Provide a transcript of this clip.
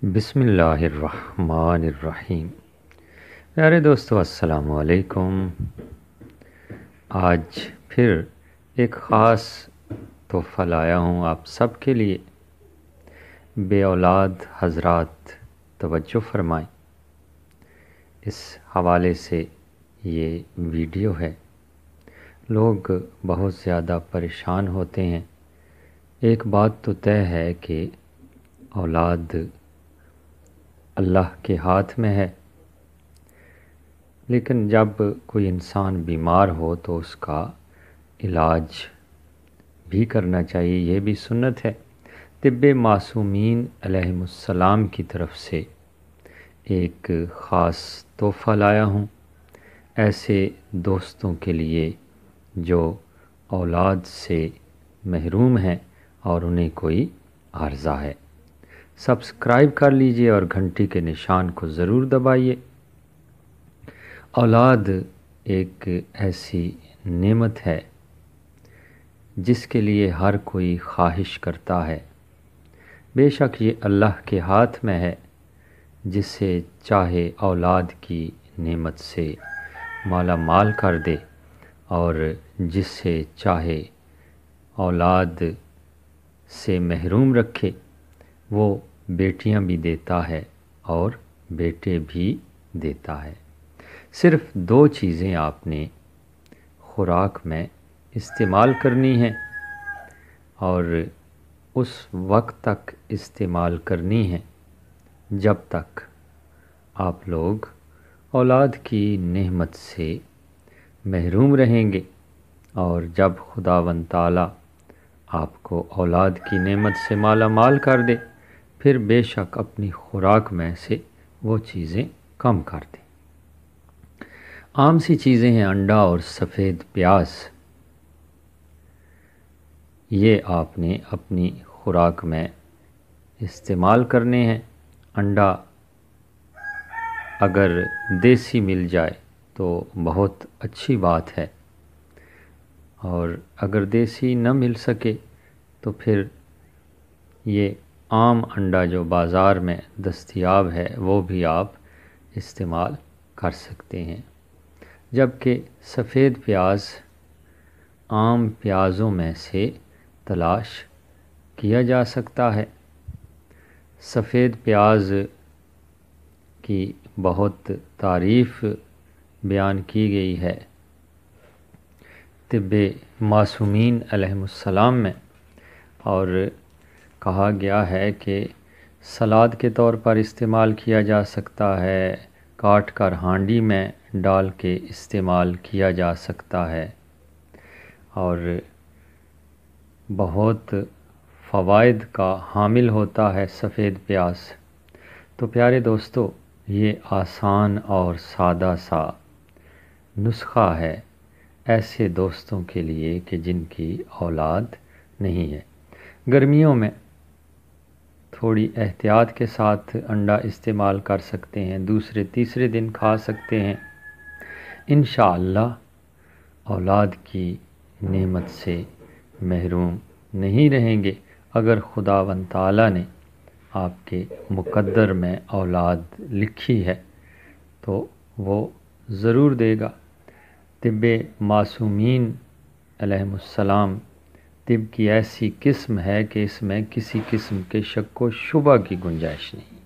بسم اللہ الرحمن الرحیم۔ پیارے دوستو السلام علیکم۔ آج پھر ایک خاص تحفہ لایا ہوں آپ سب کے لیے۔ بے اولاد حضرات توجہ فرمائیں، اس حوالے سے یہ ویڈیو ہے۔ لوگ بہت زیادہ پریشان ہوتے ہیں۔ ایک بات تو طے ہے کہ اولاد اللہ کے ہاتھ میں ہے، لیکن جب کوئی انسان بیمار ہو تو اس کا علاج بھی کرنا چاہیے، یہ بھی سنت ہے۔ طب معصومین علیہم السلام کی طرف سے ایک خاص تحفہ لایا ہوں ایسے دوستوں کے لیے جو اولاد سے محروم ہیں اور انہیں کوئی عارضہ ہے۔ سبسکرائب کر لیجئے اور گھنٹی کے نشان کو ضرور دبائیے۔ اولاد ایک ایسی نعمت ہے جس کے لیے ہر کوئی خواہش کرتا ہے۔ بے شک یہ اللہ کے ہاتھ میں ہے، جسے چاہے اولاد کی نعمت سے مالا مال کر دے اور جس سے چاہے اولاد سے محروم رکھے۔ وہ بیٹیاں بھی دیتا ہے اور بیٹے بھی دیتا ہے۔ صرف دو چیزیں آپ نے خوراک میں استعمال کرنی ہیں اور اس وقت تک استعمال کرنی ہیں جب تک آپ لوگ اولاد کی نعمت سے محروم رہیں گے، اور جب خداوند تعالیٰ آپ کو اولاد کی نعمت سے مالا مال کر دے پھر بے شک اپنی خوراک میں سے وہ چیزیں کم کر دیں۔ عام سی چیزیں ہیں انڈا اور سفید پیاز، یہ آپ نے اپنی خوراک میں استعمال کرنے ہیں۔ انڈا اگر دیسی مل جائے تو بہت اچھی بات ہے، اور اگر دیسی نہ مل سکے تو پھر یہ عام انڈا جو بازار میں دستیاب ہے وہ بھی آپ استعمال کر سکتے ہیں۔ جبکہ سفید پیاز عام پیازوں میں سے تلاش کیا جا سکتا ہے۔ سفید پیاز کی بہت تعریف بیان کی گئی ہے طب معصومین علیہم السلام میں، اور کہا گیا ہے کہ سلاد کے طور پر استعمال کیا جا سکتا ہے، کاٹ کر ہانڈی میں ڈال کے استعمال کیا جا سکتا ہے، اور بہت فوائد کا حامل ہوتا ہے سفید پیاز۔ تو پیارے دوستو، یہ آسان اور سادہ سا نسخہ ہے ایسے دوستوں کے لیے کہ جن کی اولاد نہیں ہے۔ گرمیوں میں تھوڑی احتیاط کے ساتھ انڈا استعمال کر سکتے ہیں، دوسرے تیسرے دن کھا سکتے ہیں۔ انشاءاللہ اولاد کی نعمت سے محروم نہیں رہیں گے۔ اگر خداوند تعالیٰ نے آپ کے مقدر میں اولاد لکھی ہے تو وہ ضرور دے گا۔ طب معصومین علیہم السلام طب کی ایسی قسم ہے کہ اس میں کسی قسم کے شک و شبہ کی گنجائش نہیں۔